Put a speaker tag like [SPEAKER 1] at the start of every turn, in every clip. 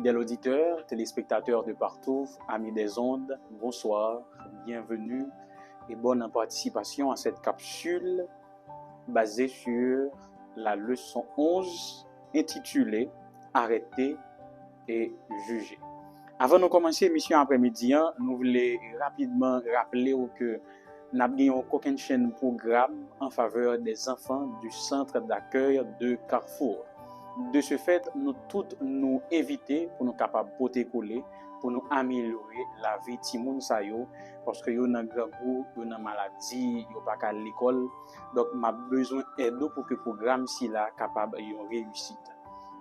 [SPEAKER 1] Fidèles auditeurs, téléspectateurs de partout, amis des ondes, bonsoir, bienvenue et bonne participation à cette capsule basée sur la leçon 11 intitulée Arrêter et juger. Avant de commencer l'émission après-midi, nous voulons rapidement rappeler que nous n'avons aucune chaîne programme en faveur des enfants du centre d'accueil de Carrefour. De ce fait, nous toutes nous inviter pour nous capables de coller, pour nous améliorer la vie de Timoun Sayo, parce que yo nan grand goût, yo nan maladie, yo pas qu'à l'école. Donc, m'a besoin d'aide pour que le programme si là capable de réussite.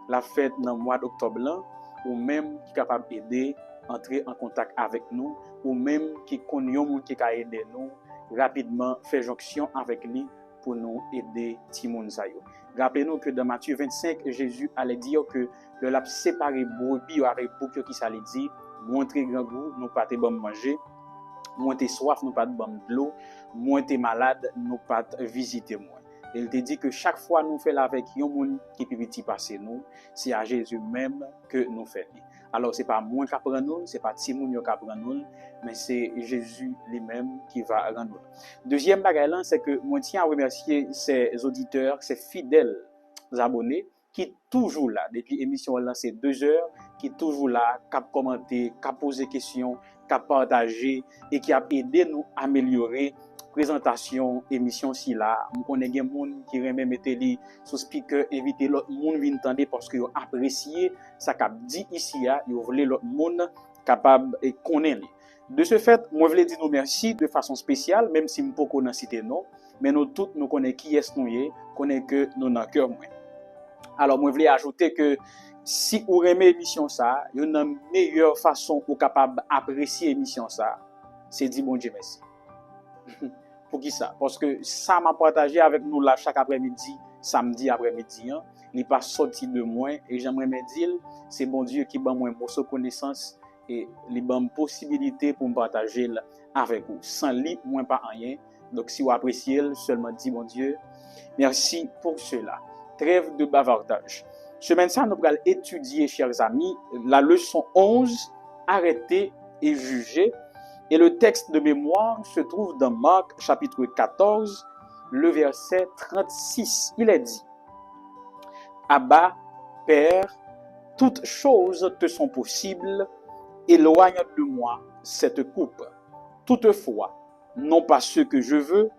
[SPEAKER 1] La fête dans le mois d'octobre là, ou même qui capable d'aider, entrer en contact avec nous, ou même qui connaît yon qui ka aider nous rapidement faire jonction avec lui pour nous aider Timoun Sayo. Rappelez-nous que dans Matthieu 25, Jésus allait dire que le l'a séparé brebis avec bouc qui ça dit montrer grand goût nous pas te bon manger, moins t'es soif nous pas de bon de l'eau, moins t'es malade nous pas visiter moi. Il te dit que chaque fois nous fait avec un monde qui peut petit passer nous, c'est à Jésus même que nous faisons. Alors c'est pas moi qui apprend nous, c'est pas Timoun qui apprend nous, mais c'est Jésus lui-même qui va rendre nous. Deuxième bagage là, c'est que moi tiens à remercier ces auditeurs, ces fidèles abonnés qui toujours là depuis l'émission là c'est 2 heures, qui toujours là, qui commenter, qui poser questions, qui partager et qui a aidé nous à améliorer présentation émission si là on connaît des monde qui remet mettre li sur speaker inviter l'autre monde vinn entendre parce que yo apprécier ça qu'a dit ici là yo voulait l'autre monde capable et connaître. De ce fait moi voulais dire nous merci de façon spéciale même si m'po connait citer non mais nous toutes nous connaît qui est nous y connaît que nous dans cœur moins. Alors moi voulais ajouter que si vous aimez émission ça yo une meilleure façon ou capable apprécier émission ça c'est dire bon Dieu merci. Pour qui ça? Parce que ça m'a partagé avec nous là chaque après-midi, samedi après-midi, il pas sorti de moi et j'aimerais me dire c'est bon Dieu qui m'a moi morceau connaissance et il m'a une possibilité pour me partager avec vous. Sans lui, moi pas rien. Donc si vous appréciez, seulement dit bon Dieu, merci pour cela. Trêve de bavardage. Semaine ça nous allons étudier chers amis la leçon 11 arrêter et juger. Et le texte de mémoire se trouve dans Marc chapitre 14, le verset 36. Il est dit, Abba, Père, toutes choses te sont possibles, éloigne de moi cette coupe. Toutefois, non pas ce que je veux,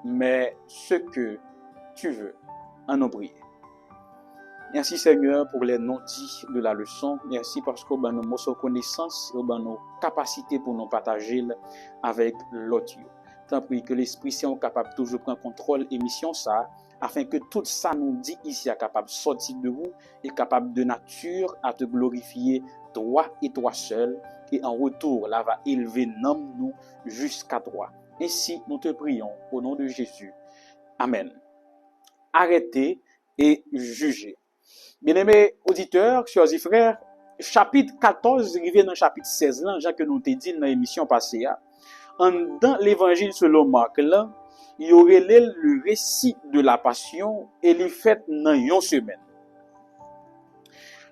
[SPEAKER 1] mais ce que tu veux. En nous prier. Merci Seigneur pour les non-dits de la leçon. Merci parce que nous avons nos connaissances, nous avons nos capacités pour nous partager avec l'autre. Tant pis que l'Esprit Saint est capable de toujours prendre contrôle et mission ça, afin que tout ça nous dit ici est capable de sortir de vous et capable de nature à te glorifier toi et toi seul. Et en retour, là va élever nous jusqu'à toi. Ainsi, nous te prions au nom de Jésus. Amen. Arrêtez et jugez. Bien-aimés auditeurs, chers et frères, chapitre 14, arrivé dans chapitre 16, là, Jean que nous t'ai dit dans l'émission passée, dans l'évangile selon Marc, là, il y aurait le récit de la passion et les fêtes dans une semaine.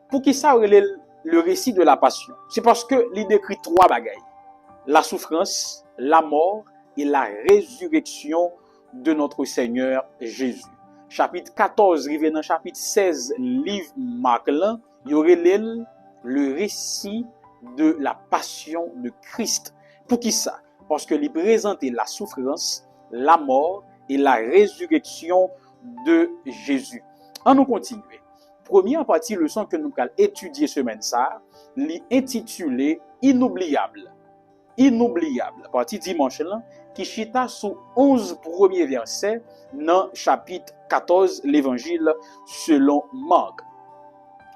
[SPEAKER 1] Pour qui ça aurait le récit de la passion? C'est parce que il décrit 3 bagailles. La souffrance, la mort et la résurrection de notre Seigneur Jésus. Chapitre 14, arrivé dans chapitre 16, livre Marc, là, il y aurait le récit de la passion de Christ. Pour qui ça? Parce que il présentait la souffrance, la mort et la résurrection de Jésus. On nous continue. Première partie leçon que nous allons étudier semaine ça, l'intitulé Inoubliable. Inoubliable. Partie dimanche là, qui chita sous 11 premiers versets dans chapitre 14 l'évangile selon Marc.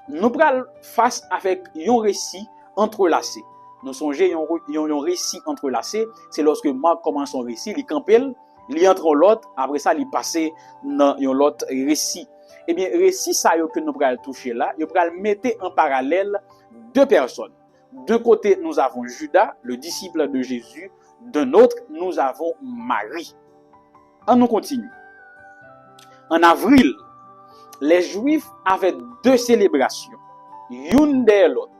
[SPEAKER 1] Nous prenons face avec un récit entrelacé. Nous songez un récit entrelacé, c'est lorsque Marc commence son récit, il campel, il entre en l'autre, après ça il passe dans un autre récit. Eh bien, récit ça que nous prenons toucher là, nous prenons mettre en parallèle 2 personnes. De côté, nous avons Judas, le disciple de Jésus. D'un autre, nous avons Marie. On nous continue. En avril, les Juifs avaient 2 célébrations. Une de l'autre.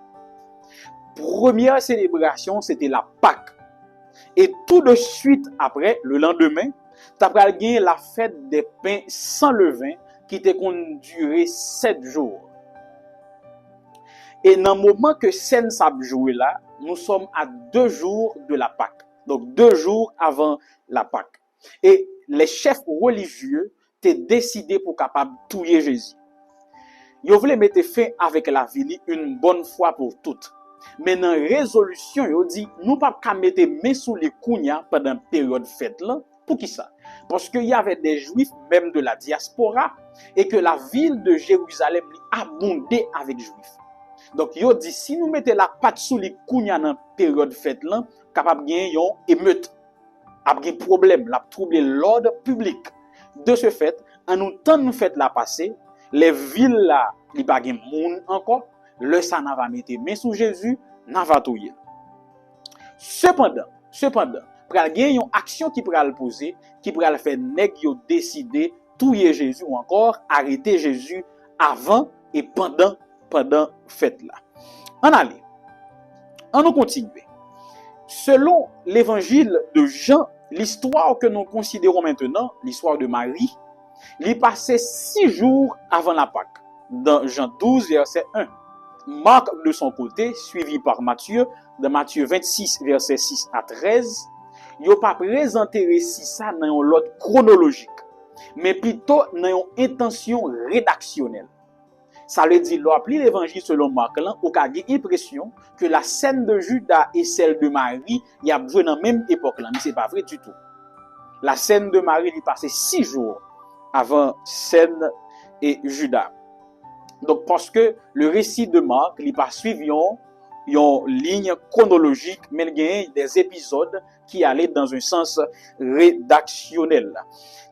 [SPEAKER 1] première célébration, c'était la Pâque. Et tout de suite après, le lendemain, tu as gagné la fête des pains sans levain qui t'a duré 7 jours. Et dans le moment que scène ça joué là, nous sommes à 2 jours de la Pâque. Donc 2 jours avant la Pâque. Et les chefs religieux t'ont décidé pour capable tuer Jésus. Ils voulaient mettre fin avec la ville une bonne fois pour toutes. Mais dans la résolution, ils ont dit, nous ne pouvons pas mettre main sous les kounya pendant la période fête là. Pour qui ça? Parce qu'il y avait des juifs, même de la diaspora, et que la ville de Jérusalem abondait avec juifs. Donc, ils ont dit, si nous mettons la patte sous les kounya dans la période fête là, capable de gagner une émeute, un problème, la troubler l'ordre public. De ce fait, en nous temps nous fête la passer, les villes là, il n'y a pas de monde encore, le sang va mettre main sous Jésus, n'a va touyer. Cependant, pral gen yon action qui pral poser, qui pral faire nèg yo décider touyer Jésus ou encore arrêter Jésus avant et pendant fête là. On allait. On nous continue. Selon l'évangile de Jean, l'histoire que nous considérons maintenant, l'histoire de Marie, il passait 6 jours avant la Pâque. Dans Jean 12, verset 1. Marc, de son côté, suivi par Matthieu, dans Matthieu 26, verset 6 à 13, il n'a pas présenté récit ça dans l'ordre chronologique, mais plutôt dans une intention rédactionnelle. Ça veut dire, l'on l'évangile selon Marc, on a l'impression que la scène de Judas et celle de Marie, il y a besoin dans la même époque, mais ce n'est pas vrai du tout. La scène de Marie, il passait 6 jours avant scène et Judas. Donc, parce que le récit de Marc, il pas suivi une ligne chronologique, mais il y a des épisodes qui allaient dans un sens rédactionnel.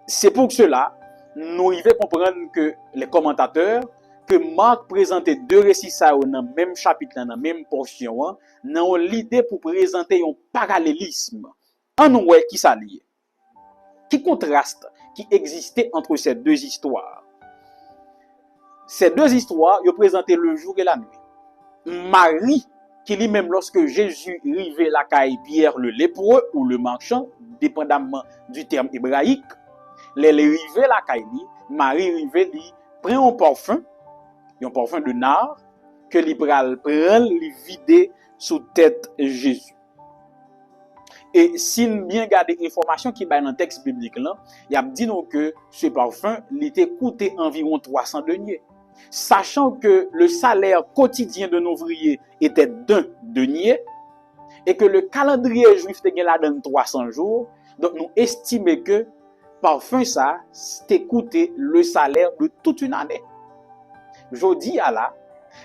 [SPEAKER 1] C'est pour cela, nous devons comprendre que les commentateurs, que Marc présentait 2 récits dans le même chapitre, dans la même portion, ont l'idée pour présenter un parallélisme. En nous, qui s'allie, qui contraste, qui existait entre ces 2 histoires. Ces 2 histoires, ils présentaient le jour et la nuit. Marie, qui lui-même, lorsque Jésus arrivait la caille Pierre le lépreux ou le marchand, dépendamment du terme hébraïque, les arrivait la caille, Marie arrivait, prend un parfum de nard, que li pral prend, li vider sous tête Jésus. Et si nous bien garder l'information qui est dans le texte biblique là, il a dit nous que ce parfum, il était coûté environ 300 deniers. Sachant que le salaire quotidien d'un ouvrier était d'1 denier et que le calendrier juif était là dans 300 jours, donc nous estimons que parfum ça, c'était coûté le salaire de toute une année. Je dis à là,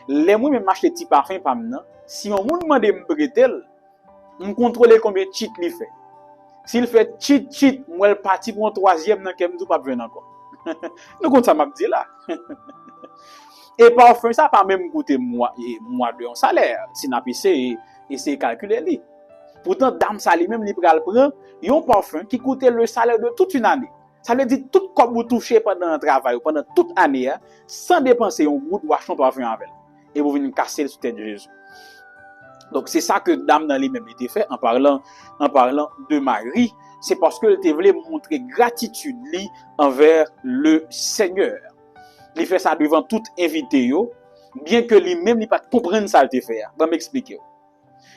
[SPEAKER 1] les gens même acheter petit parfum pas maintenant, si on me demande me prêter, on contrôle combien de cheat il fait. S'il fait cheat, moi le parti pour un 3e dans qu'elle me pas venir encore. Nous compte ça m'a dit là. Et parfum ça pas même coûter moi de un salaire, si n'a pissé et c'est calculer li. Pourtant dame ça lui même li pral prend un parfum qui coûtait le salaire de toute une année. Ça veut dire tout comme vous touchez pendant un travail pendant toute année sans dépenser un goutte ou acheter un parfum avec. Et vous venez casser sous tête de Jésus. Donc c'est ça que dame dans lui-même était fait en parlant de Marie, c'est parce qu'elle voulait montrer gratitude li envers le Seigneur. Il fait ça devant tout invité yo, bien que lui-même il pas comprendre ça le faire. Va m'expliquer.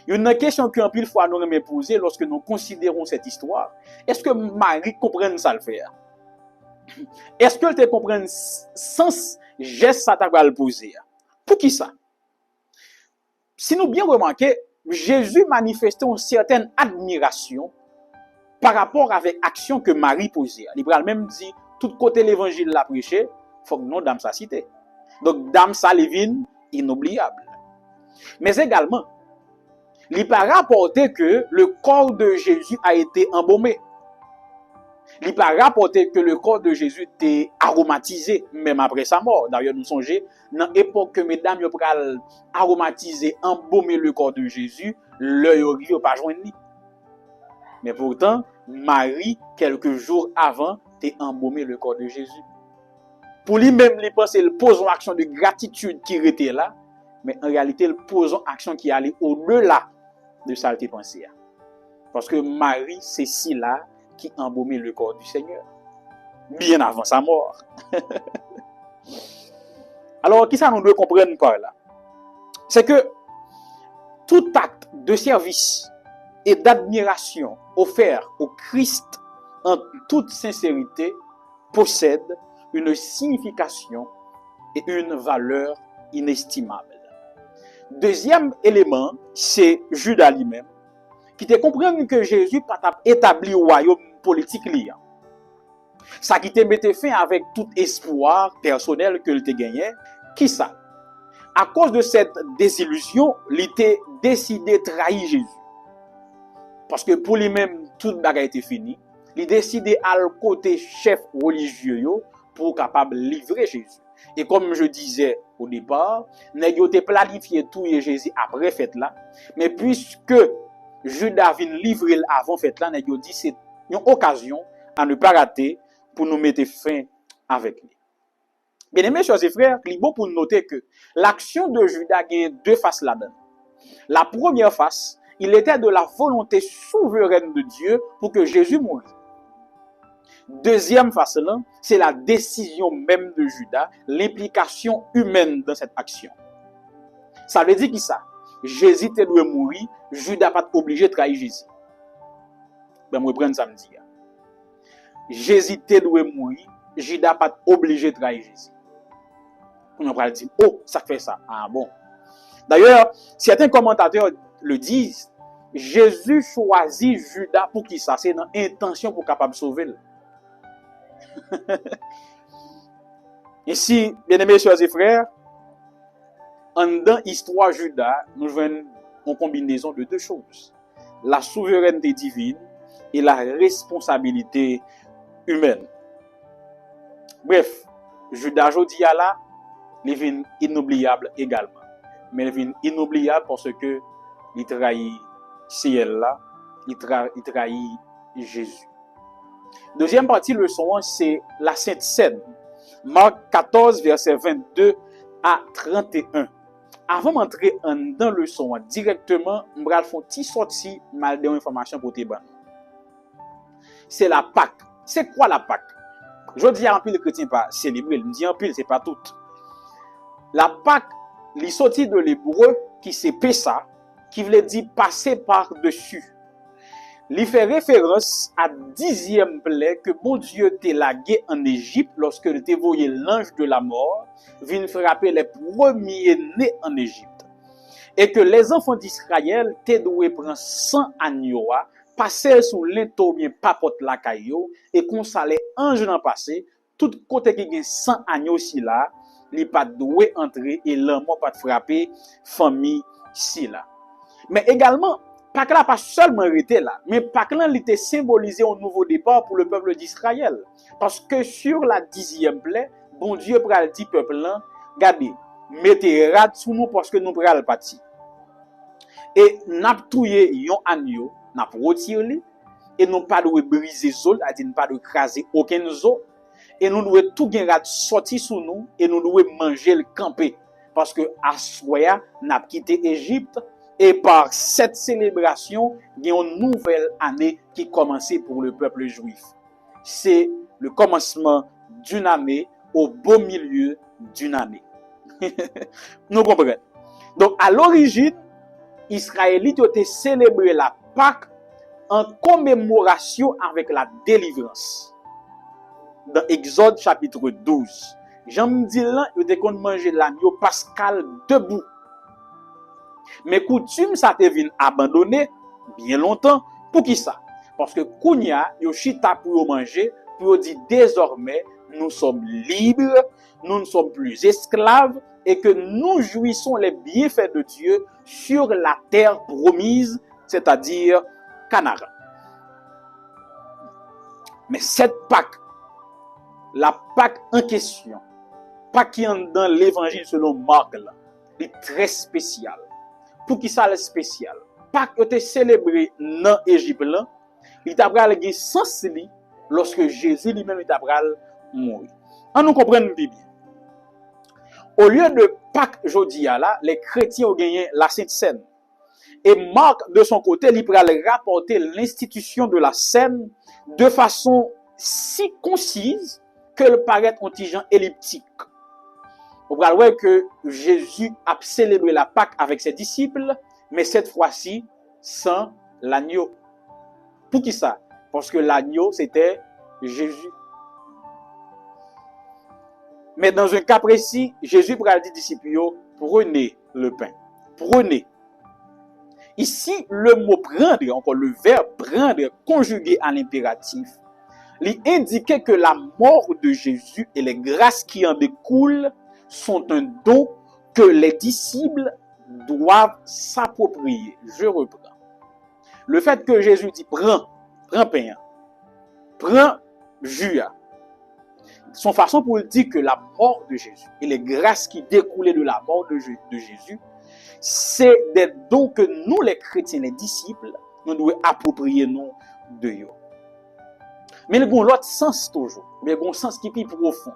[SPEAKER 1] Il y a une question que en pile fois nous remet poser lorsque nous considérons cette histoire. Est-ce que Marie comprend ça le faire? Est-ce qu'elle te comprend sens geste ça t'a le poser? Pour qui ça? Si nous bien remarquer, Jésus manifestait une certaine admiration par rapport avec l'action que Marie posait. Il a même dit, tout côté l'évangile l'a prêché, faut que nous dame ça cité. Donc dame ça livine inoubliable. Mais également, il pas rapporté que le corps de Jésus a été embaumé. Il pas rapporté que le corps de Jésus était aromatisé même après sa mort. D'ailleurs, nous songeons dans l'époque que mesdames yo pral aromatiser, embaumer le corps de Jésus, l'œil au pas joindre. Mais pourtant, Marie quelques jours avant t'est embaumé le corps de Jésus. Pour lui-même, il pense, il pose une action de gratitude qui était là, mais en réalité, il pose une action qui allait au-delà de ça qu'il pensait. Parce que Marie, c'est celle-là qui embaumait le corps du Seigneur, bien avant sa mort. Alors, qui ça nous doit comprendre par là? C'est que tout acte de service et d'admiration offert au Christ en toute sincérité possède une signification et une valeur inestimable. Deuxième élément, c'est Judas lui-même, qui te comprend que Jésus pas établi au royaume politique liant. Ça qui te mettait fin avec tout espoir personnel que te gagnait, qui ça? À cause de cette désillusion, il était décidé de trahir Jésus. Parce que pour lui-même, toute bagarre était finie. Il décidé à le côté chef religieux pour capable livrer Jésus. Et comme je disais au départ, nèg yo te planifié tout et Jésus après fête là, mais puisque Judas vient livrer avant fête là, nèg yo dit c'est une occasion à ne pas rater pour nous mettre fin avec lui. Bien aimés chers et frères, il est bon pour noter que l'action de Judas a deux faces là-dedans. La première face, il était de la volonté souveraine de Dieu pour que Jésus mourût. Deuxième face là, c'est la décision même de Judas, l'implication humaine dans cette action. Ça veut dire qui ça? Jésus doit mourir, Judas pas obligé de trahir Jésus. Ben moi prendre samedi. Jésus doit mourir, Judas pas obligé de trahir Jésus. On va dire oh, ça fait ça. Ah bon. D'ailleurs, certains commentateurs le disent, Jésus choisit Judas pour qui ça? C'est dans intention pour capable sauver. Ici, bien-aimés chers et frères, dans l'histoire Judas, nous voyons une combinaison de deux choses. La souveraineté divine et la responsabilité humaine. Bref, Judas aujourd'hui là, il est inoubliable également. Mais il est inoubliable parce que il trahit ciel là, il trahit Jésus. Deuxième partie de leçon, c'est la Sainte Seine. Marc 14, verset 22 à 31. Avant d'entrer dans le leçon, directement, je vais faire une petite sortie mal d'informations pour te donner. C'est la Pâque. C'est quoi la Pâque? Je dis à un peu de chrétiens pas célébrer, je dis un peu, c'est pas tout. La Pâque, les sorties de l'hébreu qui c'est Pessa, qui veut dire passer par-dessus. Il fait référence à 10e plaie que bon Dieu t'a lagué en Égypte lorsque il t'a envoyé l'ange de la mort, vint frapper les premiers nés en Égypte. Et que les enfants d'Israël t'a doué prendre 100 agneaux, passer sous l'into bien papote la caillou, et qu'on s'allait ange dans passé, tout côté qui gagne 100 agneaux si là, il pas doué entrer et l'amour pas frapper famille si là. Mais également, Pâques là pas seulement arrêté là, mais Pâques là il était symbolisé au nouveau départ pour le peuple d'Israël. Parce que sur la 10e plaie, bon Dieu pral dit peuple là, regardez, mettez rad sous nous parce que nous pral parti. Et n'a touyer yon agneau, n'a retiré et nous pas de briser zol, c'est-à-dire pas de craser aucun zo, et nous devons tout gen rad sorti sous nous et nous devons manger le camper parce que Assoya n'a quitté Égypte. Et par cette célébration, il y a une nouvelle année qui commençait pour le peuple juif. C'est le commencement d'une année au beau milieu d'une année. Nous comprenons. Donc, à l'origine, Israélites ont célébré la Pâque en commémoration avec la délivrance. Dans Exode chapitre 12, Jean me dit là, ils ont mangé l'agneau pascal debout. Mais coutume ça te vient abandonner bien longtemps pour qui ça? Parce que kounya yo chita pour manger pour dire désormais nous sommes libres, nous ne sommes plus esclaves et que nous jouissons les bienfaits de Dieu sur la terre promise, c'est-à-dire Canaan. Mais cette Pâque, la Pâque en question, Pâque qui est dans l'évangile selon Marc là, est très spéciale. Pour qui ça est spécial? Pâques a été célébré dans l'Égypte là, il t'a pral gen sens li lorsque Jésus lui-même il t'a pral mourir. On nous comprend bien. Au lieu de Pâques jodia là, les chrétiens ont gagné la Sainte Seine. Et Marc, de son côté, il va rapporter l'institution de la Seine de façon si concise que le paraît un petit genre elliptique. On va voir que Jésus a célébré la Pâque avec ses disciples, mais cette fois-ci sans l'agneau. Pour qui ça? Parce que l'agneau, c'était Jésus. Mais dans un cas précis, Jésus va dire aux disciples, prenez le pain. Prenez. Ici, le mot prendre, encore le verbe prendre, conjugué à l'impératif, il indiquait que la mort de Jésus et les grâces qui en découlent sont un don que les disciples doivent s'approprier. Je reprends. Le fait que Jésus dit prends pain, prends jus, son façon pour dire que la mort de Jésus et les grâces qui découlaient de la mort de Jésus, c'est des dons que nous, les chrétiens, les disciples, nous devons approprier nous de eux. Mais il y a l'autre sens toujours, mais il y a un sens qui est plus profond.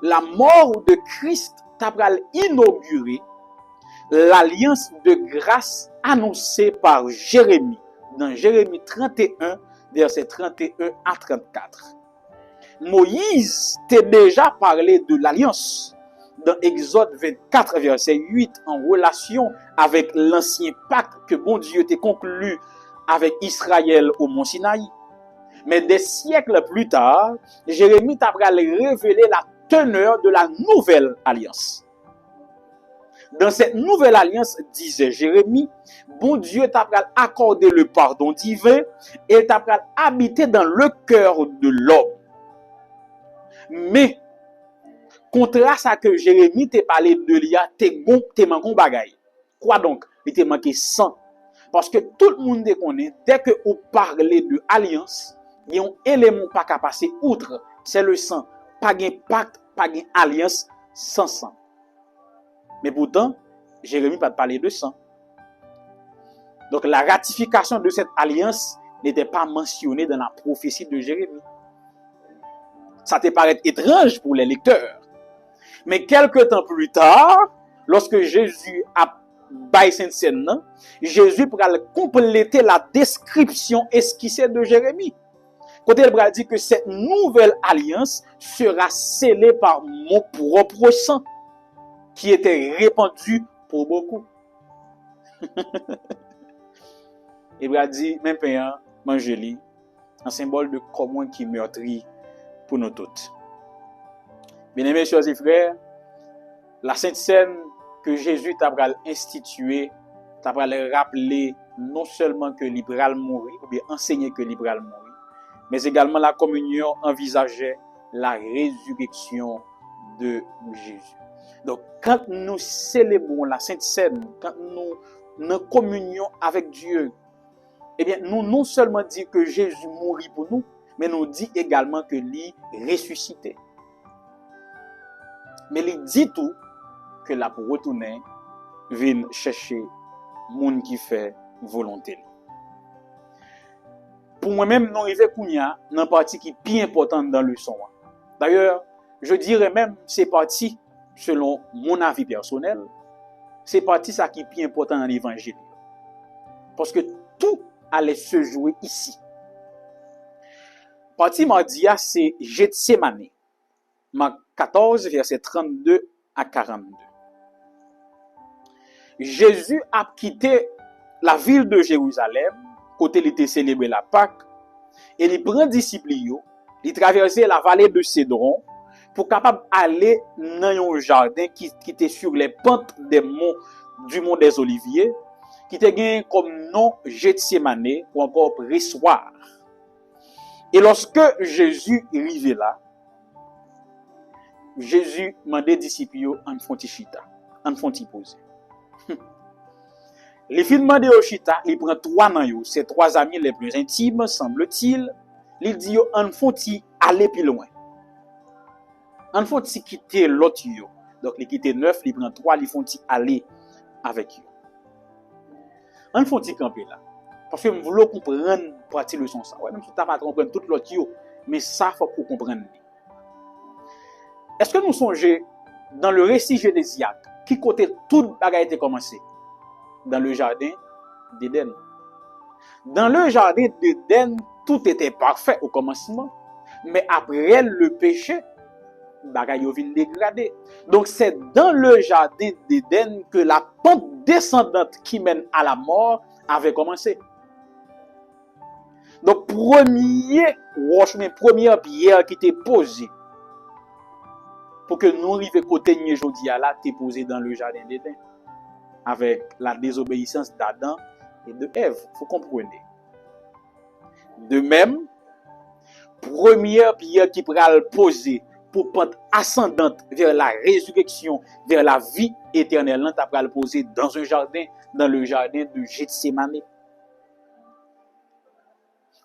[SPEAKER 1] La mort de Christ t'a inauguré l'alliance de grâce annoncée par Jérémie, dans Jérémie 31, verset 31 à 34. Moïse t'a déjà parlé de l'alliance dans Exode 24, verset 8, en relation avec l'ancien pacte que bon Dieu t'a conclu avec Israël au mont Sinaï. Mais des siècles plus tard, Jérémie t'a révélé la teneur de la nouvelle alliance. Dans cette nouvelle alliance, disait Jérémie, bon Dieu t'a accordé le pardon divin et t'a habité dans le cœur de l'homme. Mais, contraste à que Jérémie t'a parlé de l'IA, t'es manqué bagaille. Quoi donc? Il t'a manqué sang. Parce que tout le monde connaît, dès que vous parlez de alliance, il y a un élément pas qu'à passer outre, c'est le sang. Pas de pacte, pas de alliance sans sang. Mais pourtant, Jérémie pas parler de sang. Donc la ratification de cette alliance n'était pas mentionnée dans la prophétie de Jérémie. Ça te paraît étrange pour les lecteurs. Mais quelques temps plus tard, lorsque Jésus a baillé cette scène, Jésus pourra compléter la description esquissée de Jérémie. Quand il va dire que cette nouvelle alliance sera scellée par mon propre sang, qui était répandu pour beaucoup. Il va dire, même payant, mangez-li, un symbole de commun qui meurtrit pour nous toutes. Bien-aimés, chers et frères, la Sainte Seine que Jésus t'a instituée, t'a rappelé non seulement que l'Ibral mourit, ou bien enseigné que l'Ibral mourit, mais également la communion envisageait la résurrection de Jésus. Donc, quand nous célébrons la Sainte Seine, quand nous en communion avec Dieu, eh bien, nous non seulement disons que Jésus mourit pour nous, mais nous dit également que lui ressuscité. Mais il dit tout que la pour retourner, vient chercher monde qui fait volonté. Pour moi-même, nous arrivons Kounia dans une partie qui est plus importante dans le son. D'ailleurs, je dirais même c'est partie, selon mon avis personnel, c'est partie ça qui est plus important dans l'évangile. Parce que tout allait se jouer ici. Partie mardia, c'est Gethsémane. Marc 14, verset 32 à 42. Jésus a quitté la ville de Jérusalem, côté il était célébré la Pâque, et il prend disciples, il traversait la vallée de Cédron pour capable aller dans un jardin qui était sur les pentes des monts du mont des Oliviers, qui était gagné comme nom Gethsémane ou encore pressoir. Et lorsque Jésus arrivait là, Jésus demandait aux disciples en fonti chita, en fonti poser. Les filles demandent au chita, il prend trois dans yo, ses trois amis les plus intimes, semble-t-il. Il dit en fonti aller plus loin. En fonti quitter l'autre yo. Donc il quitte 9, il prend 3, il fonti aller avec eux. En fonti camper là. Parce que vous voulez comprendre partie leçon ça. Ouais, même si tu n'as pas compris tout l'autre yo, mais ça faut qu'on comprenne. Est-ce que nous songeons dans le récit génésiaque, qui côté toute bagarre était commencé? Dans le jardin d'Éden. Dans le jardin d'Éden, tout était parfait au commencement. Mais après le péché, bagay yo vin dégradé. Donc c'est dans le jardin d'Éden que la pente descendante qui mène à la mort avait commencé. Donc première pierre qui était posée pour que nous arrivions côté ni jodi à là, t'es posé dans le jardin d'Éden avec la désobéissance d'Adam et de Ève. Vous comprenez? De même, première pierre qui pourra le poser pour pente ascendante vers la résurrection, vers la vie éternelle, tu pourras le poser dans un jardin, dans le jardin de Gethsémane.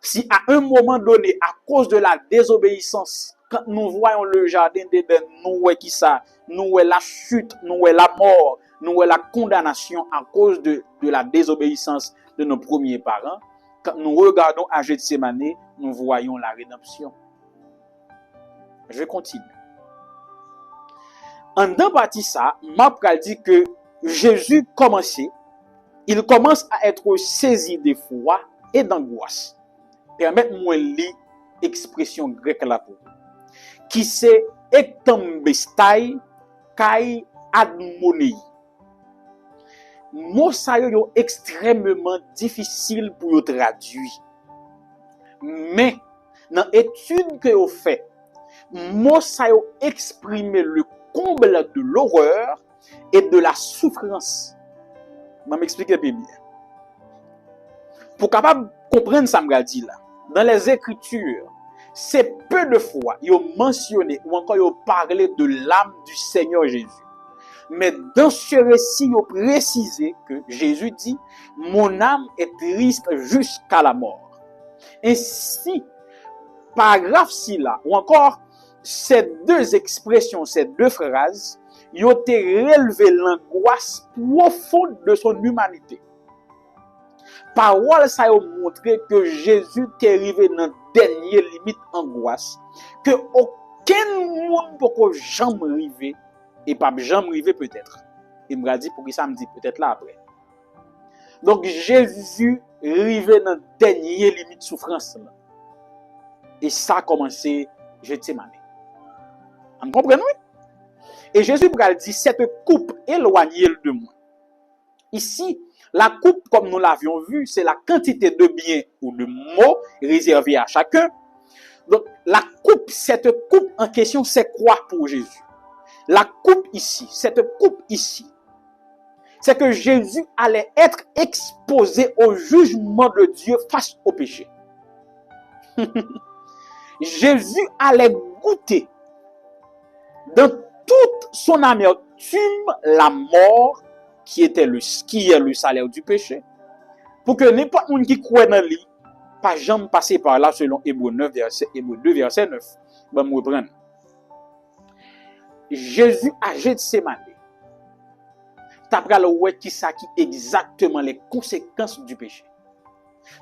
[SPEAKER 1] Si à un moment donné, à cause de la désobéissance, quand nous voyons le jardin d'Éden, nous voyons qui ça, nous voyons la chute, nous voyons la mort, nous voyons la condamnation à cause de la désobéissance de nos premiers parents. Quand nous regardons à Gethsémane, nous voyons la rédemption. Je continue. En d'un partie ça, m'a dit que Jésus il commence à être saisi d'effroi et d'angoisse. Permettez-moi de lire l'expression grecque là pour vous. Qui c'est ektambestai kai admonei. Mot ça yo extrêmement difficile pour yo traduire. Mais dans l'étude que vous fait, mot ça yo exprimer le comble de l'horreur et de la souffrance. Je vais m'expliquer bien. Pour capable comprendre ça me dit là, dans les Écritures, c'est peu de fois ils ont mentionné ou encore ils ont parlé de l'âme du Seigneur Jésus. Mais dans ce récit, ils ont précisé que Jésus dit « Mon âme est triste jusqu'à la mort ». Ainsi, paragraphe ci là, ou encore ces deux expressions, ces deux phrases, ils ont relevé l'angoisse profonde de son humanité. Parole ça a montré que Jésus est arrivé dans la dernière limite angoisse, que aucun monde ne peut jamais arriver, et pas jamais arriver peut-être. Il me dit pour qui ça me dit peut-être là après. Donc Jésus est arrivé dans la dernière limite souffrance. Et ça a commencé Gethsémane. Vous comprenez? Et Jésus dit, cette coupe éloignée de moi. Ici, la coupe, comme nous l'avions vu, c'est la quantité de biens ou de mots réservés à chacun. Donc, la coupe, cette coupe en question, c'est quoi pour Jésus? La coupe ici, cette coupe ici, c'est que Jésus allait être exposé au jugement de Dieu face au péché. Jésus allait goûter dans toute son amertume la mort qui est le salaire du péché. Pour que n'importe qui croit dans lui, pas jamais passer par là selon Hébreux 2, verset 9. Je vais me reprendre. Jésus a Gethsémane. T'as le ouais qui ça qui exactement les conséquences du péché.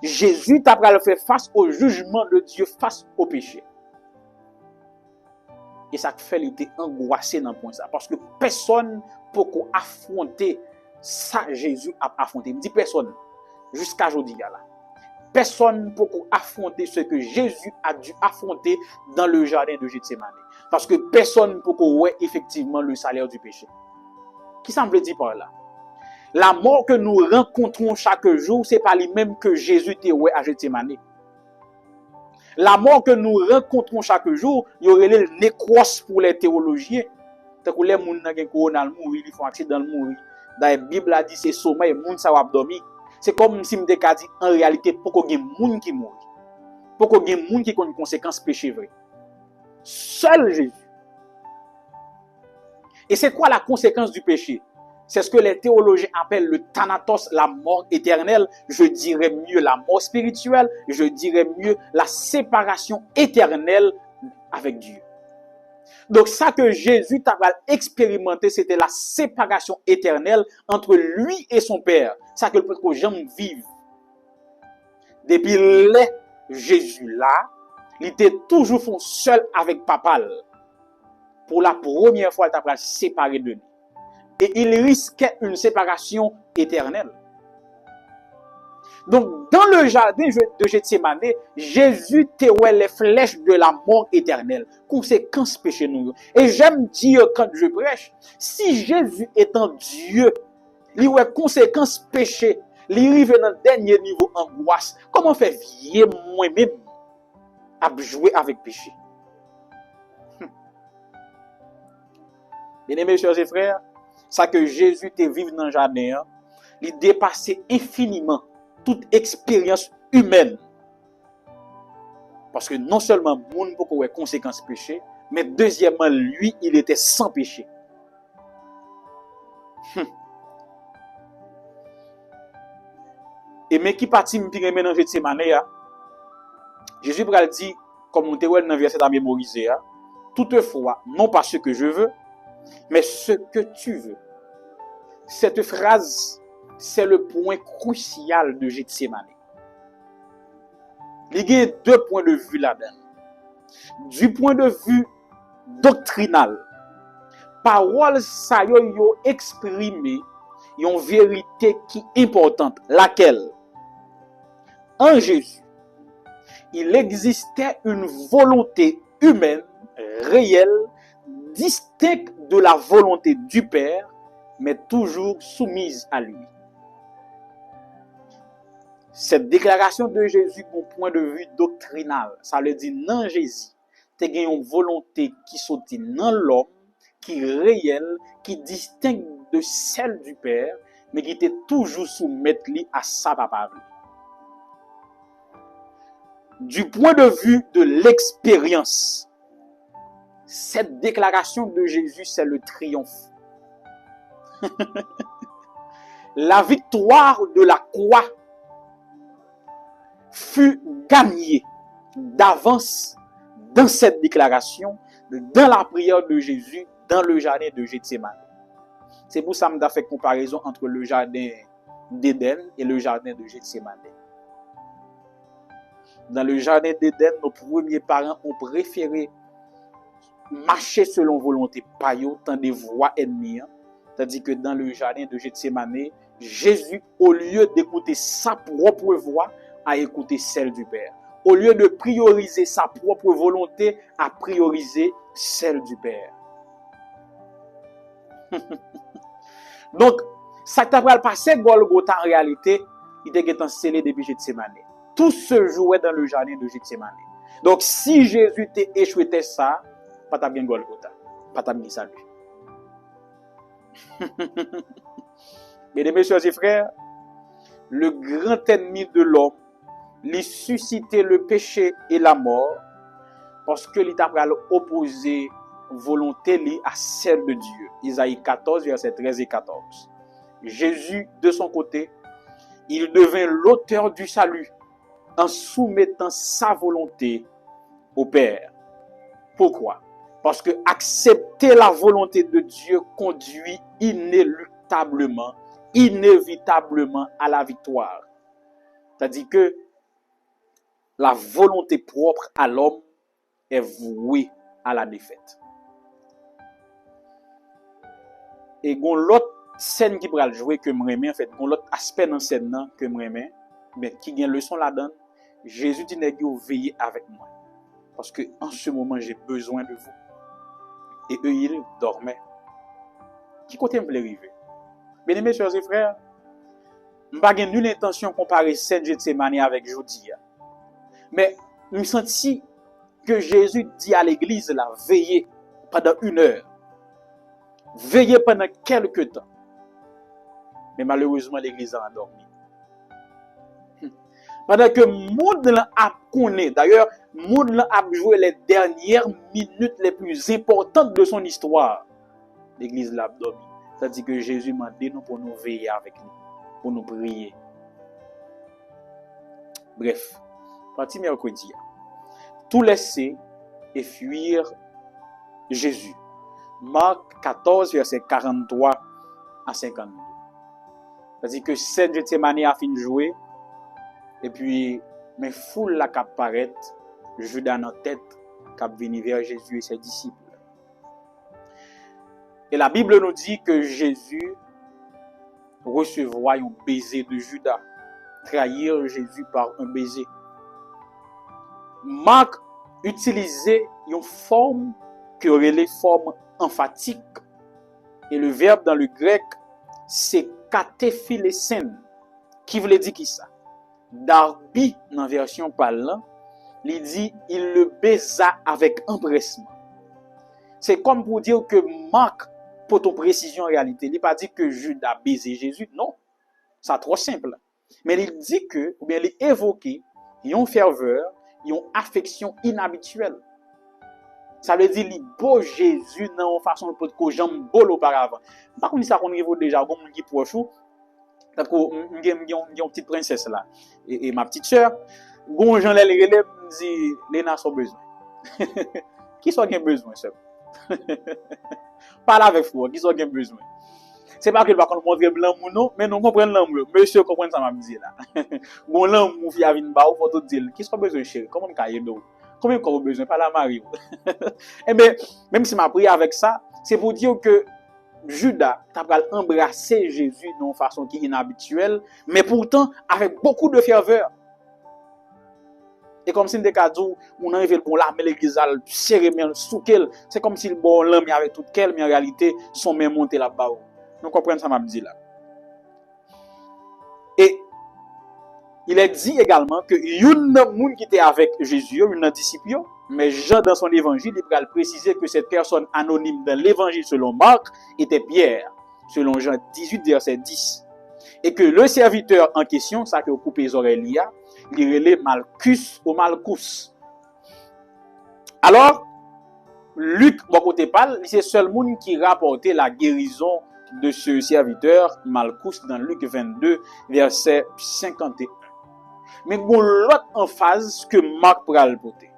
[SPEAKER 1] Jésus t'a le faire face au jugement de Dieu face au péché. Et ça fait il était angoissé dans le point ça parce que personne peut affronter ça Jésus a affronté. Me dit personne jusqu'à aujourd'hui là. Personne peut affronter ce que Jésus a dû affronter dans le jardin de Gethsémane parce que personne ne peut ouais effectivement le salaire du péché. Qui ça me veut dire par là? La mort que nous rencontrons chaque jour, c'est pas lui même que Jésus était ouais à Gethsémane. La mort que nous rencontrons chaque jour, il y aurait le nécros pour les théologiens. Tant que les gens qui ont corona mourir, ils font accident mourir. Dans la Bible a dit c'est sommeil, les gens ça va dormir. C'est comme si me dit en réalité pour qu'il y ait des gens qui mourent. Pour qu'il y ait des gens qui ont une conséquence péché vrai. Seul Jésus. Et c'est quoi la conséquence du péché? C'est ce que les théologiens appellent le thanatos, la mort éternelle. Je dirais mieux la mort spirituelle. Je dirais mieux la séparation éternelle avec Dieu. Donc ça que Jésus t'a expérimenté, c'était la séparation éternelle entre lui et son Père. Ça que le peuple jamais vive. Depuis là, Jésus là, il était toujours seul avec Papa. pour la première fois, il t'a séparé de lui. Et il risquait une séparation éternelle. Donc, dans le jardin de Gethsémane, Jésus te les flèches de la mort éternelle. Conséquence péché nous. Et j'aime dire quand je prêche, si Jésus étant Dieu, il y a conséquence péché, il arrive dans le dernier niveau angoisse, comment faire vieillir moi-même à jouer avec péché? Bien-aimés, chers et frères, ça que Jésus te vive dans le jardin, il dépassait infiniment toute expérience humaine. Parce que non seulement le monde peut avoir conséquences péché, mais deuxièmement, lui, il était sans péché. Et mais qui partit me pire mélanger de ces manières, Jésus pral dit, comme nous t'avons dans le verset à mémoriser, toutefois, non pas ce que je veux, mais ce que tu veux. Cette phrase, c'est le point crucial de Gethsémane. Il y a deux points de vue là-dedans. Du point de vue doctrinal, parole ça yo exprimé une vérité qui est importante, laquelle en Jésus, il existait une volonté humaine réelle, distincte de la volonté du Père, mais toujours soumise à lui. Cette déclaration de Jésus, mon point de vue doctrinal, ça veut dire non Jésus, tu as une volonté qui saute dans l'homme, qui est réelle, qui est distincte de celle du Père, mais qui était toujours soumise à sa papa. Du point de vue de l'expérience, cette déclaration de Jésus, c'est le triomphe. La victoire de la croix fut gagnée d'avance dans cette déclaration, dans la prière de Jésus, dans le jardin de Gethsémane. C'est pour ça que je fais comparaison entre le jardin d'Éden et le jardin de Gethsémane. Dans le jardin d'Éden, nos premiers parents ont préféré marcher selon volonté payo, tant des voies ennemies. Tandis que dans le jardin de Gethsémane, Jésus, au lieu d'écouter sa propre voix, a écouté celle du Père. Au lieu de prioriser sa propre volonté, a priorisé celle du Père. Donc, ça t'a passé Golgotha en réalité, il était scellé depuis Gethsémane. Tout se jouait dans le jardin de Gethsémane. Donc, si Jésus t'a échoué ça, pas ta bien Golgotha, pas ta bien salut. Mesdames, messieurs et frères, le grand ennemi de l'homme, lui susciter le péché et la mort, parce que il t'a opposé volonté à celle de Dieu. Isaïe 14, versets 13 et 14. Jésus, de son côté, il devint l'auteur du salut en soumettant sa volonté au Père. Pourquoi? Parce que accepter la volonté de Dieu conduit inéluctablement, inévitablement à la victoire. C'est-à-dire que la volonté propre à l'homme est vouée à la défaite. Et l'autre scène qui pourra jouer que m'aimais, en fait, l'autre aspect dans scène que m'aimais, mais qui gagne leçon là-dedans, Jésus dit nèg yo veillez avec moi parce que en ce moment j'ai besoin de vous. Et eux ils dormaient. Qui côté me voulait arriver? Bien-aimés chers et frères, m'pas gen nulle intention comparer Saint Gethsémane avec Jodi. Mais me senti que Jésus dit à l'église là, veillez pendant 1 heure. Veillez pendant quelques temps. Mais malheureusement l'église a endormi. Pendant que monde a connaît, d'ailleurs, monde a joué les dernières minutes les plus importantes de son histoire. L'église l'a dormi. C'est-à-dire que Jésus m'a dit nous pour nous veiller avec nous, pour nous prier. Bref, parti mercredi, tout laisser et fuir Jésus. Marc 14, verset 43 à 52. C'est-à-dire que Saint Gethsémane a fini de jouer. Et puis, mais foule la cap paraît, Judas en tête, cap venir vers Jésus et ses disciples. Et la Bible nous dit que Jésus recevra un baiser de Judas. Trahir Jésus par un baiser. Marc utilisait une forme qui aurait les formes emphatiques. Et le verbe dans le grec, c'est katéphilesen, qui voulait dire qui ça? Darby, dans la version parlant, il dit, il le baisa avec empressement. C'est comme pour dire que Marc, pour ton précision en réalité, il n'a pas dit que Judas baisé Jésus, non. C'est trop simple. Mais il dit que, ou bien il évoquait, une ferveur, une affection inhabituelle. Ça veut dire qu'il beau Jésus dans une façon de que j'aime beau auparavant. Par contre, ça qu'on évoque déjà, comme on dit proche, d'accord, j'ai une petite princesse là, et ma petite sœur, bon, j'en ai les relèves, me dit, Léna a besoin. Qui soit qui besoin, sœur? Parle avec vous, qui soit qui besoin. C'est pas que par contre montrer l'amour non, mais nous comprenons l'amour. Monsieur comprend ça m'a dit là. Bon l'amour vient venir ba ou faut tout dire. Qui soit besoin chérie? Comment cahier d'eau? Combien qu'on a besoin pas la Marie. Eh bien, même si m'a prié avec ça, c'est pour dire que Judas t'a embrassé Jésus d'une façon qui est inhabituelle, mais pourtant avec beaucoup de ferveur. Et comme si des cadeaux, on arrive pour l'armer l'église à serrer mais soukel, c'est comme si le bon l'homme avec toute quelle mais en réalité son main monté là-bas. Nous comprenons ça m'a dit là. Et il est dit également que une monde qui était avec Jésus, une disciple, mais Jean dans son évangile, il va préciser que cette personne anonyme dans l'évangile selon Marc était Pierre, selon Jean 18 verset 10. Et que le serviteur en question, ça que coupe les oreilles, il relait Malchus ou Malchus. Alors, Luc, bon côté parle, c'est seul monde qui rapportait la guérison de ce serviteur Malchus dans Luc 22 verset 51. Mais bon l'autre emphase que Marc pral porter.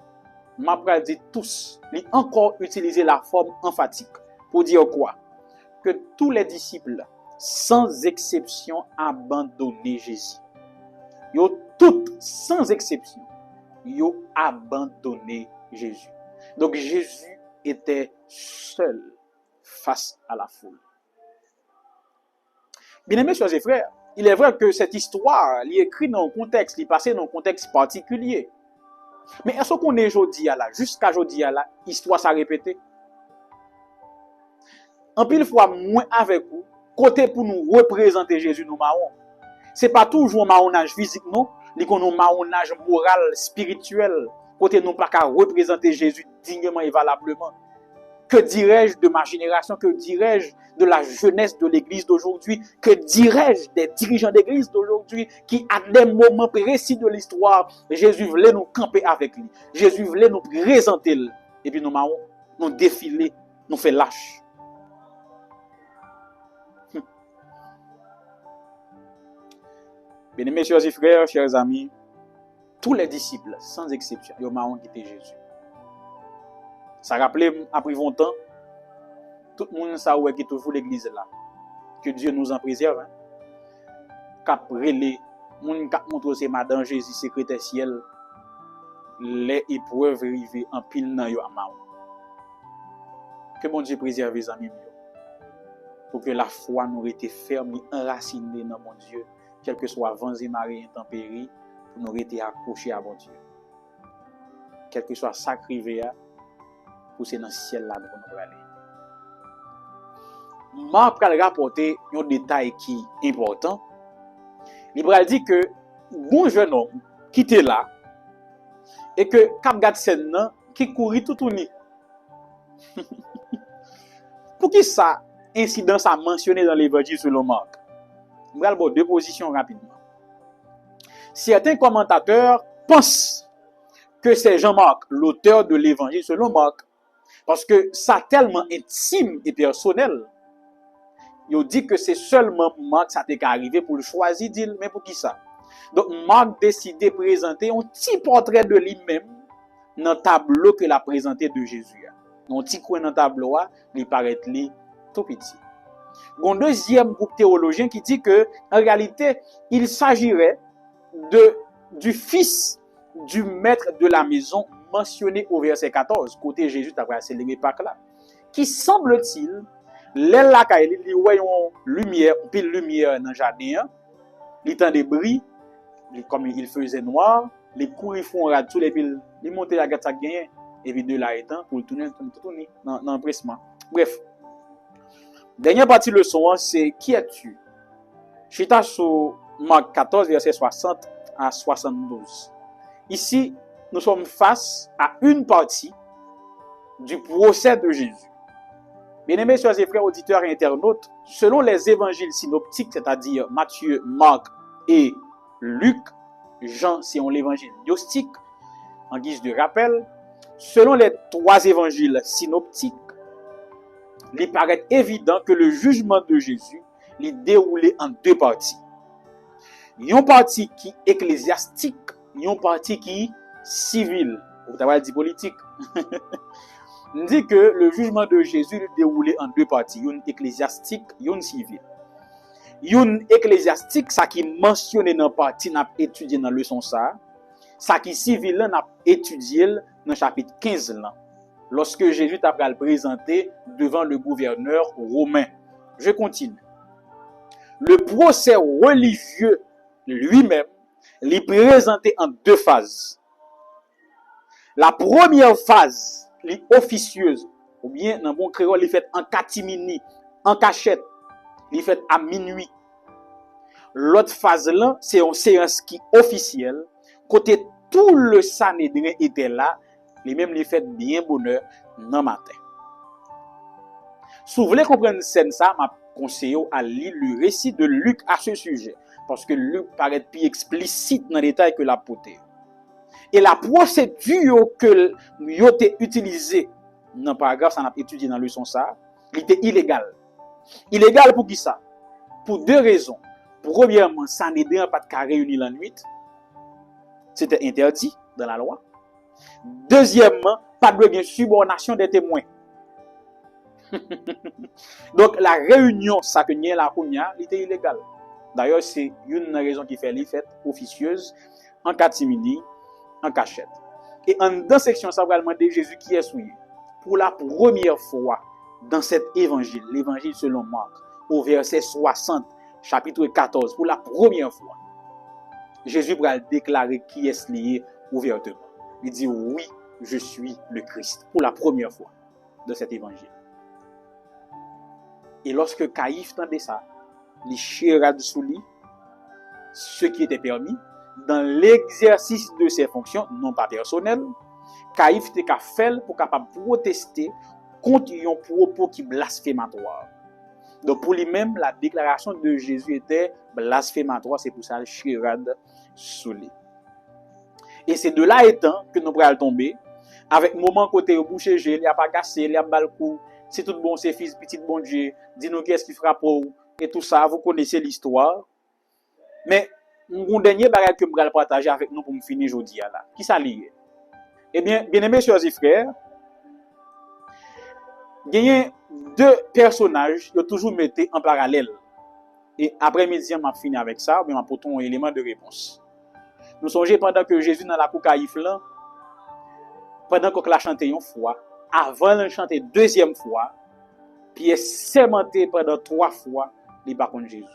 [SPEAKER 1] Marc pral dit tous, il encore utiliser la forme emphatique pour dire quoi? Que tous les disciples sans exception abandonné Jésus. Yo toutes sans exception, yo abandonné Jésus. Donc Jésus était seul face à la foule. Bien-aimés, chers et frères, il est vrai que cette histoire, elle est écrite dans un contexte, elle est passée dans un contexte particulier. Mais est-ce qu'on est aujourd'hui là, jusqu'à aujourd'hui là, l'histoire s'est répétée? En pile fois, moins avec vous, côté pour nous représenter Jésus, nous marron. C'est pas toujours un marronnage physique, non? Il y a un marronnage moral, spirituel, côté nous pas qu'à représenter Jésus dignement et valablement. Que dirais-je de ma génération? Que dirais-je de la jeunesse de l'église d'aujourd'hui? Que dirais-je des dirigeants d'église d'aujourd'hui qui, à des moments précis de l'histoire, Jésus voulait nous camper avec lui. Jésus voulait nous présenter. Et puis nous défiler, nous fait lâche. Bien-aimés, chers et frères, chers amis, tous les disciples, sans exception, ils ont quitté Jésus. Ça rappelait, après longtemps, tout le monde sait qui est toujours l'église là. Que Dieu nous en préserve. Hein? Qu'après les gens qui montrent c'est Madame Jésus, secrétaire ciel, les épreuves arrivent en pile dans yo amaw. Que bon Dieu préserve les amis pour que la foi nous été ferme et enracinée dans mon Dieu, quel que soit vents et marées intempéries, pour nous été accrochés à mon Dieu. Quel que soit sacré pour c'est dans le ciel là pour nous aller. Marc a rapporté un détail qui est important. Il a dit que bon jeune homme qui était là et que Cap Gatsen qui courit tout tourné. Pour qui ça incidence a mentionné dans l'évangile selon Marc? Je vais vous deux positions rapidement. Certains commentateurs pensent que c'est Jean-Marc, l'auteur de l'évangile selon Marc, parce que ça tellement intime et personnel. Il dit que c'est seulement Marc ça t'est arrivé pour le choisir, dit, mais pour qui ça? Donc Marc décide de présenter un petit portrait de lui-même dans le tableau qu'il a présenté de Jésus. Un petit coin dans le tableau, il paraît tout petit. Un deuxième groupe théologien qui dit que en réalité, il s'agirait du fils du maître de la maison mentionné au verset 14, côté Jésus t'a célébré Pâques là, qui semble-t-il L'elle la kay li voyon lumière, pile lumière dans jardin, li tan de bris, comme il faisait noir, les courir font rad tous les piles, li monter la gâte ça gagné et puis de là étant pour tourner dans empressement. Bref. Dernière partie leçon c'est qui es-tu? Chita sur Marc 14 verset 60 à 72. Ici, nous sommes face à une partie du procès de Jésus. Bien-aimés chers et frères auditeurs et internautes, selon les évangiles synoptiques, c'est-à-dire Matthieu, Marc et Luc, Jean, c'est l'évangile gnostique, en guise de rappel, selon les trois évangiles synoptiques, il paraît évident que le jugement de Jésus est déroulé en deux parties. Une partie qui est ecclésiastique, une partie qui est civile, ou t'as dit politique. On dit que le jugement de Jésus est déroulé en deux parties, une ecclésiastique et une civile. Une ecclésiastique, ça qui mentionné dans la partie n'a étudié dans le leçon ça qui civil n'a étudié dans chapitre 15 là, lorsque Jésus t'a présenté devant le gouverneur romain. Je continue. Le procès religieux lui-même est présenté en deux phases. La première phase, officieuse, ou bien dans bon créole, il fait en catimini, en cachette, il fait à minuit. L'autre phase là, c'est une séance qui officielle, côté tout le Sanhédrin était là, les mêmes les fait bien bonheur dans matin. Si vous voulez comprendre scène ça, m'a conseillé à lire le récit de Luc à ce sujet, parce que Luc paraît plus explicite dans les détails que l'apôtre. Et la procédure que nous avons utilisée dans le paragraphe, ça n'a pas étudié dans le leçon ça, il était illégal. Illégal pour qui ça? Pour deux raisons. Premièrement, ça n'aidait pas de réunir la nuit. C'était interdit dans la loi. Deuxièmement, pas de subordination des témoins. Donc la réunion, ça que n'y a la première, était illégale. D'ailleurs, c'est une raison qui fait les fêtes officieuses en catimini, en cachette. Et en dans section, ça va demander Jésus qui est souillé. Pour la première fois dans cet évangile, l'évangile selon Marc, au verset 60, chapitre 14, pour la première fois, Jésus va déclarer qui est lié ouvertement. Il dit oui, je suis le Christ, pour la première fois dans cet évangile. Et lorsque Caïphe entendait ça, il chira sous lui ce qui était permis dans l'exercice de ses fonctions, non pas personnelles. Caïphe était qu'à faire pour capable protester contre un propos qui blasphématoire. Donc pour lui-même, la déclaration de Jésus était blasphématoire, c'est pour ça le chirade sous lui. Et c'est de là étant que nous pourrons tomber avec moment côté au boucher, il n'y a pas cassé, il y a pas le coup, c'est tout bon, c'est fils, petit bon Dieu, dis-nous qu'est-ce qui fera pour vous, et tout ça, vous connaissez l'histoire. Mais, mon dernier bagage que je vais partager avec nous pour me finir aujourd'hui là, qui ça lié? Eh bien, bien-aimés chers et frères, il y a deux personnages qui toujours mettés en parallèle. Et après-midi, je vais finir avec ça, mais je vais apporter un élément de réponse. Nous songez pendant que Jésus dans la cour Caïphe là, pendant qu'on l'a chanté une fois, avant de chanter deuxième fois, puis il est sermenté pendant 3 fois, il par contre Jésus.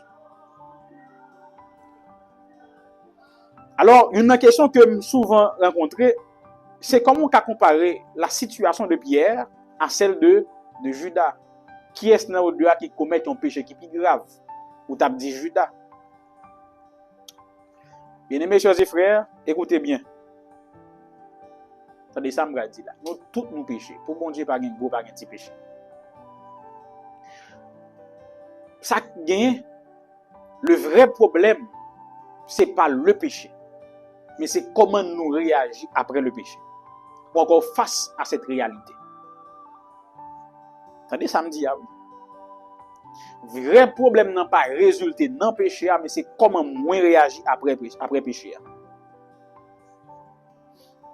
[SPEAKER 1] Alors, une question que je souvent rencontrée, c'est comment on peut comparer la situation de Pierre à celle de Judas. Qui est-ce dans deux qui commet un péché qui est plus grave? Ou t'as dit Judas? Bien-aimés chers et frères, écoutez bien. Attendez, ça me dit là. Nous tous nous péchons. Pour bon Dieu, pas un gros, pas un petit péché. Ça gagne. Le vrai problème, c'est pas le péché, mais c'est comment nous réagissons après le péché, ou encore face à cette réalité. Attendez, ça me dit, ah oui. Vrai problème n'a pas résulté dans le péché, mais c'est comment moi réagir après péché.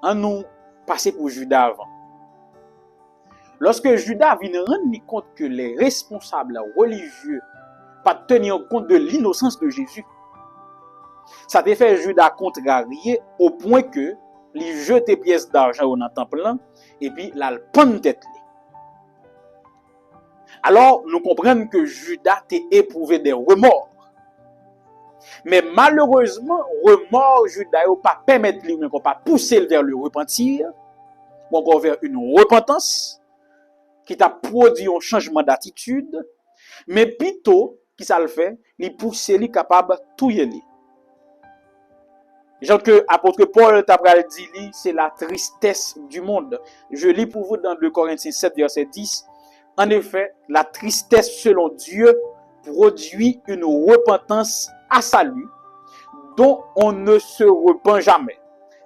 [SPEAKER 1] En nous passer pour Judas avant. Lorsque Judas vient rendre compte que les responsables religieux pas tenir compte de l'innocence de Jésus, ça te fait Judas contrarié au point que il jette pièces d'argent dans le temple et puis la pend tête. Alors, nous comprenons que Judas a éprouvé des remords. Mais malheureusement, remords Judas n'a pas permis lui, mais pas pousser vers le repentir, ou encore vers une repentance, qui t'a produit un changement d'attitude, mais plutôt, qui ça le fait, il pousse lui capable de tout y aller. Genre que apôtre Paul t'a dit, c'est la tristesse du monde. Je lis pour vous dans 2 Corinthiens 7, verset 10. En effet, la tristesse selon Dieu produit une repentance à salut dont on ne se repent jamais.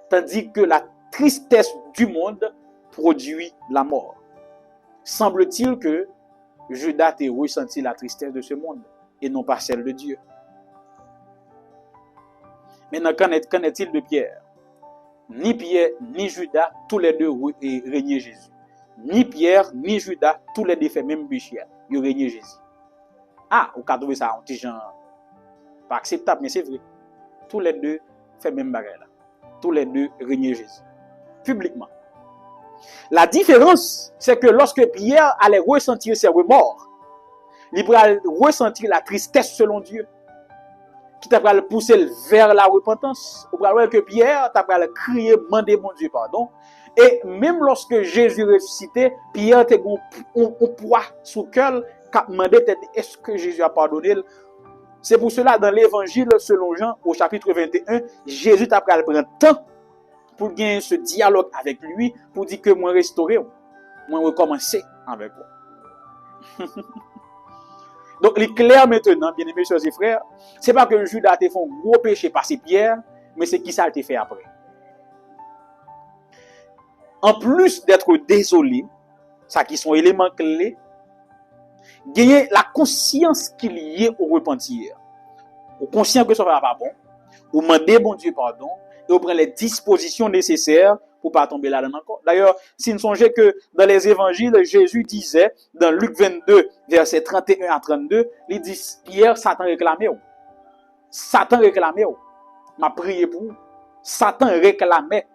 [SPEAKER 1] Tandis que la tristesse du monde produit la mort. Semble-t-il que Judas ait ressenti la tristesse de ce monde et non pas celle de Dieu. Maintenant, qu'en est-il de Pierre? Ni Pierre, ni Judas, tous les deux régnaient Jésus. Ni Pierre, ni Judas, tous les deux fait même péché. Ils régnaient Jésus. Ah, vous avez trouvé ça un petit genre pas acceptable, mais c'est vrai. Tous les deux fait même bagarre là. Tous les deux régnaient Jésus. Publiquement. La différence, c'est que lorsque Pierre allait ressentir ses remords, il allait ressentir la tristesse selon Dieu, qui t'a le pousser vers la repentance. Vous voyez que Pierre t'a le crier, demander mon Dieu pardon. Et même lorsque Jésus ressuscité, Pierre t'a un poids sous le cœur, qui a demandé est-ce que Jésus a pardonné. C'est pour cela, dans l'évangile selon Jean, au chapitre 21, Jésus t'a pris le temps pour gagner ce dialogue avec lui, pour dire que moi restaurer, moi recommencer avec vous. Donc, il est clair maintenant, bien aimés soeurs et frères, c'est pas que Judas a fait un gros péché par ses pierres, mais c'est qui ça a été fait après. En plus d'être désolé, ça qui sont éléments clés, gagner la conscience qu'il y est au repentir. Ou conscient que ça va pas bon, ou demander bon Dieu pardon, et ou prendre les dispositions nécessaires pour pas tomber là-dedans encore. D'ailleurs, si nous songeons que dans les évangiles, Jésus disait, dans Luc 22, versets 31 à 32, il dit, Pierre, Satan réclamait. Satan réclamait. M'a prié pour vous. Satan réclamait.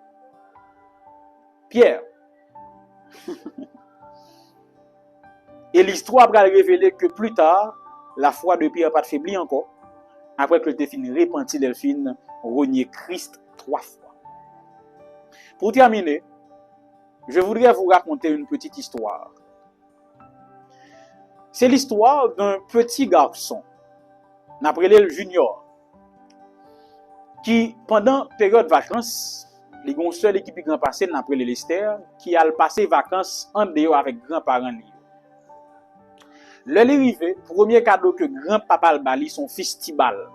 [SPEAKER 1] Pierre. Et l'histoire va révéler que plus tard, la foi de Pierre n'a pas faibli encore. Après que le fini repenti, le fin renier Christ 3 fois. Pour terminer, je voudrais vous raconter une petite histoire. C'est l'histoire d'un petit garçon, appelé le Junior, qui, pendant la période de vacances, les une seule équipe qui grand passé, appelé l'Esther, qui a passé vacances en dehors avec grands-parents. Le arrivé, premier cadeau que grand-papa le bali, son fils Tibal.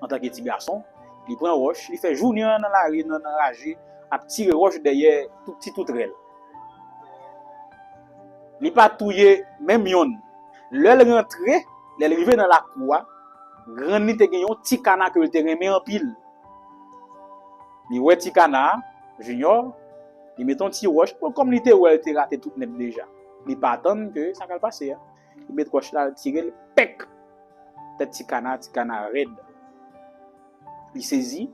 [SPEAKER 1] En tant que petit garçon, il prend roche, il fait journée dans la rue, dans la rage, à tirer roche derrière tout petit tout rel. Il pas touyer même yon. Le rentré, il arrivé dans la cour, grand ni te gen yon petit canard que te remet en pile. Il ouais petit canard, Junior, il met ton petit roche comme il te raté tout net déjà. Il pas attendre que ça va passer. Il met roche là tirer le pec. Petit canard raide. Il saisit,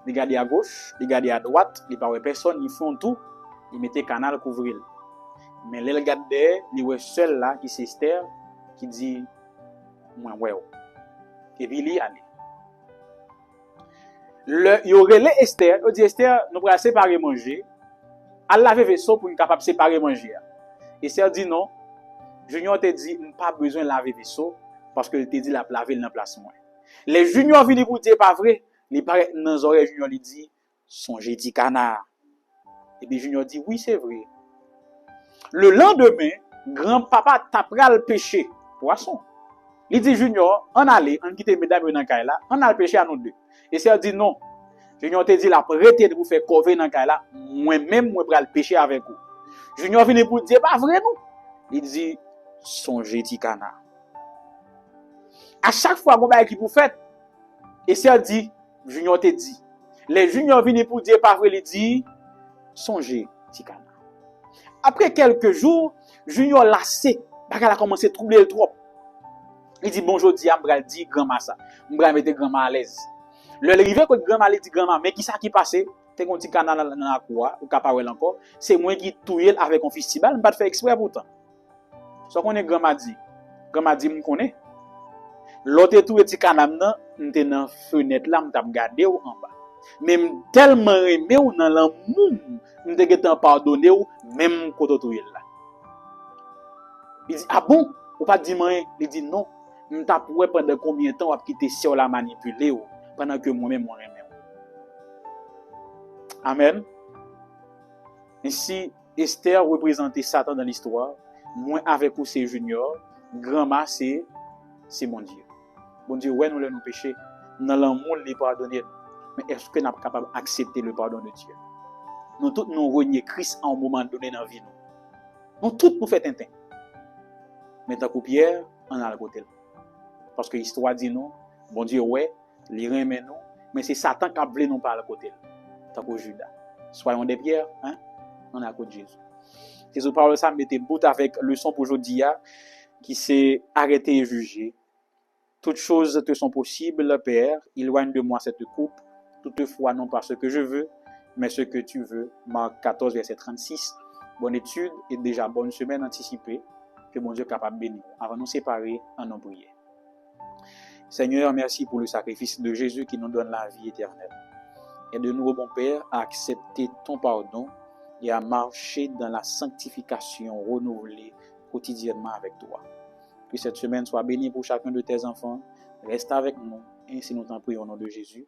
[SPEAKER 1] il regarde à gauche, il regarde à droite, il parle personne, il font tout, il mettait canal couvrir. Mais il regarde derrière, il voit seul là qui c'est Esther qui dit moi ouais. Et puis il y allait. Il aurait les Esther, il dit Esther, nous allons séparer manger. Elle laver vaisseau pour être capable de séparer manger. Esther dit non. Junior te dit pas besoin de laver vaisseau parce que te dit la laver dans place moi. Les juniors viennent pour dire pas vrai, les paraît dans les oreilles junior lui dit songez dit canard. Et puis junior dit oui, c'est vrai. Le lendemain, grand-papa tapera le pêcher poisson. Il dit junior, on allait, on quitte mesdames dans caille là, on a le pêcher à nous deux. Et ça dit non. Junior te dit la prêter de vous faire cover dans caille là, moi-même moi pral pêcher avec vous. Junior vient pour dire pas vrai non. Il dit songez dit canard. À chaque fois que vous faites, et ça dit, Junior te dit. Les juniors viennent pour dire pas vrai, il dit, songez, Tikana. Après quelques jours, Junior lassé, parce qu'elle a commencé à troubler le trop. Il dit, bonjour, Diam, dit, grand-mère ça. M'bral mettre grand-mère à l'aise. Le rivé que grand-mère dit, grand-mère, mais qui ça qui passe? T'es un petit canal dans la cour, ou capable encore. C'est moi qui touille avec un festival, m'pas faire exprès pourtant. So qu'on est grand dit. Grand dit me connaît. L'autre tout petit canam nan, m'te dans fenêtre là, m't'a regardé ou en bas. Même tellement aimé ou dans l'amour, m'te getan pardonner ou même côté tout là. Il dit ah bon, ou pas dit rien, il dit non. M't'a pour pendant combien de temps ou quitter sur la manipuler ou pendant que moi-même moi aimé. Amen. Ainsi Esther représentait Satan dans l'histoire, moi avec ou c'est Junior, grand-mère c'est mon Dieu. Bon Dieu, ouais, nous les péchés, dans l'amour, les pardonner. Mais est-ce que nous sommes capables d'accepter le pardon de Dieu? Nous tous nous renions Christ à un moment donné dans la vie. Nous tous nous faisons tintin. Mais tant que Pierre, on a le côté. Parce que l'histoire dit nous, bon Dieu, ouais, les remet nous, mais c'est Satan qui a voulu nous par le côté. Tant que Judas. Soyons des pierres, hein? On a le côté de Jésus. Jésus parle ça, mettez bout avec le son pour aujourd'hui, qui s'est arrêté et jugé. Toutes choses te sont possibles, Père. Éloigne de moi cette coupe. Toutefois, non pas ce que je veux, mais ce que tu veux. Marc 14, verset 36. Bonne étude et déjà bonne semaine anticipée. Que mon Dieu est capable de bénir. Avant de nous séparer, en nos prières. Seigneur, merci pour le sacrifice de Jésus qui nous donne la vie éternelle. Aide-nous, bon Père, à accepter ton pardon et à marcher dans la sanctification renouvelée quotidiennement avec toi. Que cette semaine soit bénie pour chacun de tes enfants. Reste avec nous, ainsi nous t'en prions au nom de Jésus.